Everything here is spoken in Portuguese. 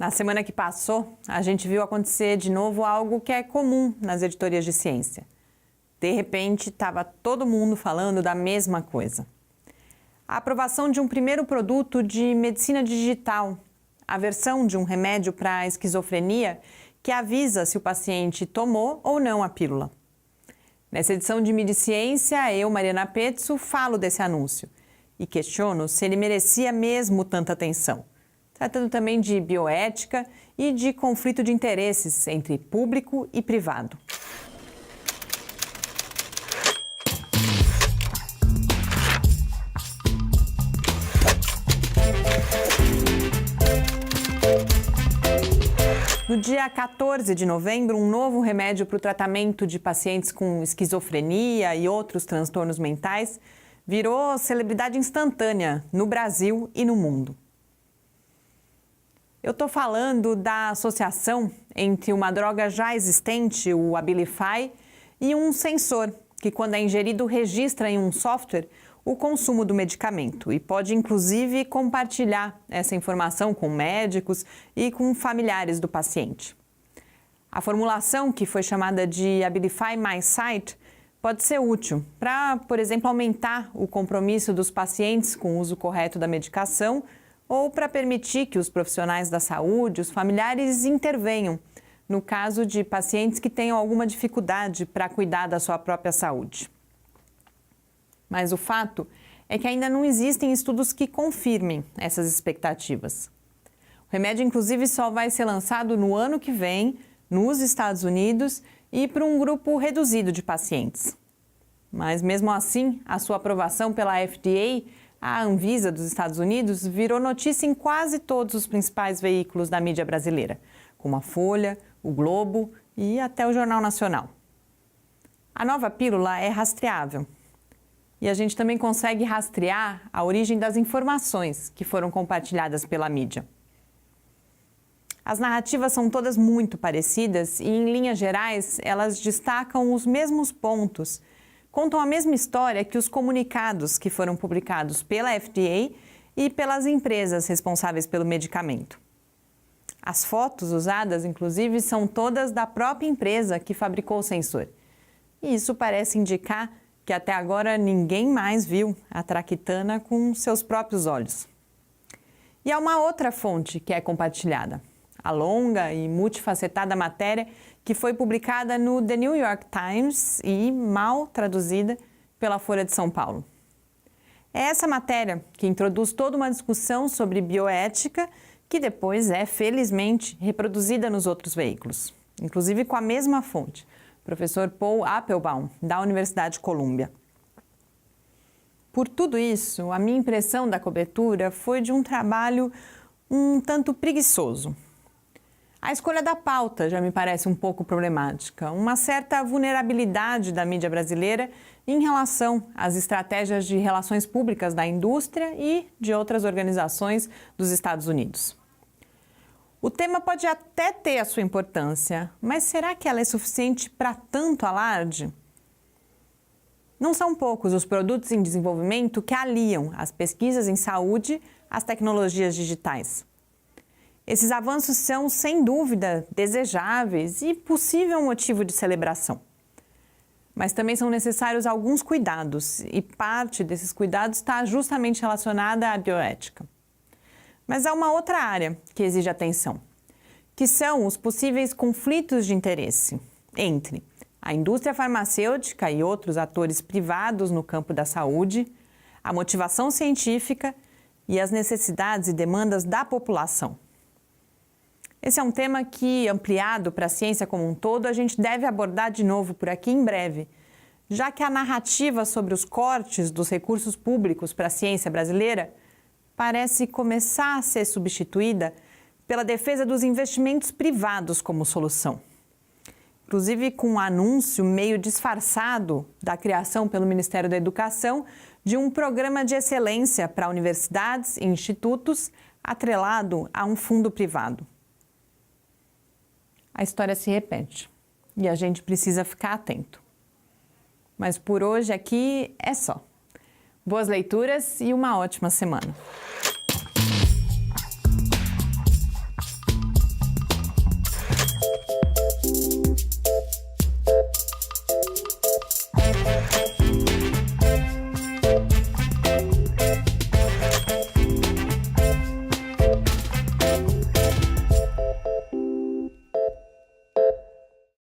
Na semana que passou, a gente viu acontecer de novo algo que é comum nas editorias de ciência. De repente, estava todo mundo falando da mesma coisa. A aprovação de um primeiro produto de medicina digital, a versão de um remédio para a esquizofrenia que avisa se o paciente tomou ou não a pílula. Nessa edição de Mídia e Ciência, eu, Mariana Pezzo, falo desse anúncio e questiono se ele merecia mesmo tanta atenção, tratando também de bioética e de conflito de interesses entre público e privado. No dia 14 de novembro, um novo remédio para o tratamento de pacientes com esquizofrenia e outros transtornos mentais virou celebridade instantânea no Brasil e no mundo. Eu estou falando da associação entre uma droga já existente, o Abilify, e um sensor que, quando é ingerido, registra em um software o consumo do medicamento e pode, inclusive, compartilhar essa informação com médicos e com familiares do paciente. A formulação, que foi chamada de Abilify MySight, pode ser útil para, por exemplo, aumentar o compromisso dos pacientes com o uso correto da medicação ou para permitir que os profissionais da saúde, os familiares, intervenham no caso de pacientes que tenham alguma dificuldade para cuidar da sua própria saúde. Mas o fato é que ainda não existem estudos que confirmem essas expectativas. O remédio, inclusive, só vai ser lançado no ano que vem, nos Estados Unidos, e para um grupo reduzido de pacientes. Mas, mesmo assim, a sua aprovação pela FDA, a Anvisa dos Estados Unidos, virou notícia em quase todos os principais veículos da mídia brasileira, como a Folha, o Globo e até o Jornal Nacional. A nova pílula é rastreável. E a gente também consegue rastrear a origem das informações que foram compartilhadas pela mídia. As narrativas são todas muito parecidas e, em linhas gerais, elas destacam os mesmos pontos, contam a mesma história que os comunicados que foram publicados pela FDA e pelas empresas responsáveis pelo medicamento. As fotos usadas, inclusive, são todas da própria empresa que fabricou o sensor. E isso parece indicar que até agora ninguém mais viu a traquitana com seus próprios olhos. E há uma outra fonte que é compartilhada, a longa e multifacetada matéria que foi publicada no The New York Times e mal traduzida pela Folha de São Paulo. É essa matéria que introduz toda uma discussão sobre bioética que depois é, felizmente, reproduzida nos outros veículos, inclusive com a mesma fonte, professor Paul Applebaum, da Universidade de Colômbia. Por tudo isso, a minha impressão da cobertura foi de um trabalho um tanto preguiçoso. A escolha da pauta já me parece um pouco problemática, uma certa vulnerabilidade da mídia brasileira em relação às estratégias de relações públicas da indústria e de outras organizações dos Estados Unidos. O tema pode até ter a sua importância, mas será que ela é suficiente para tanto alarde? Não são poucos os produtos em desenvolvimento que aliam as pesquisas em saúde às tecnologias digitais. Esses avanços são, sem dúvida, desejáveis e possível motivo de celebração. Mas também são necessários alguns cuidados, e parte desses cuidados está justamente relacionada à bioética. Mas há uma outra área que exige atenção, que são os possíveis conflitos de interesse entre a indústria farmacêutica e outros atores privados no campo da saúde, a motivação científica e as necessidades e demandas da população. Esse é um tema que, ampliado para a ciência como um todo, a gente deve abordar de novo por aqui em breve, já que a narrativa sobre os cortes dos recursos públicos para a ciência brasileira parece começar a ser substituída pela defesa dos investimentos privados como solução. Inclusive com um anúncio meio disfarçado da criação pelo Ministério da Educação de um programa de excelência para universidades e institutos atrelado a um fundo privado. A história se repete e a gente precisa ficar atento. Mas por hoje aqui é só. Boas leituras e uma ótima semana.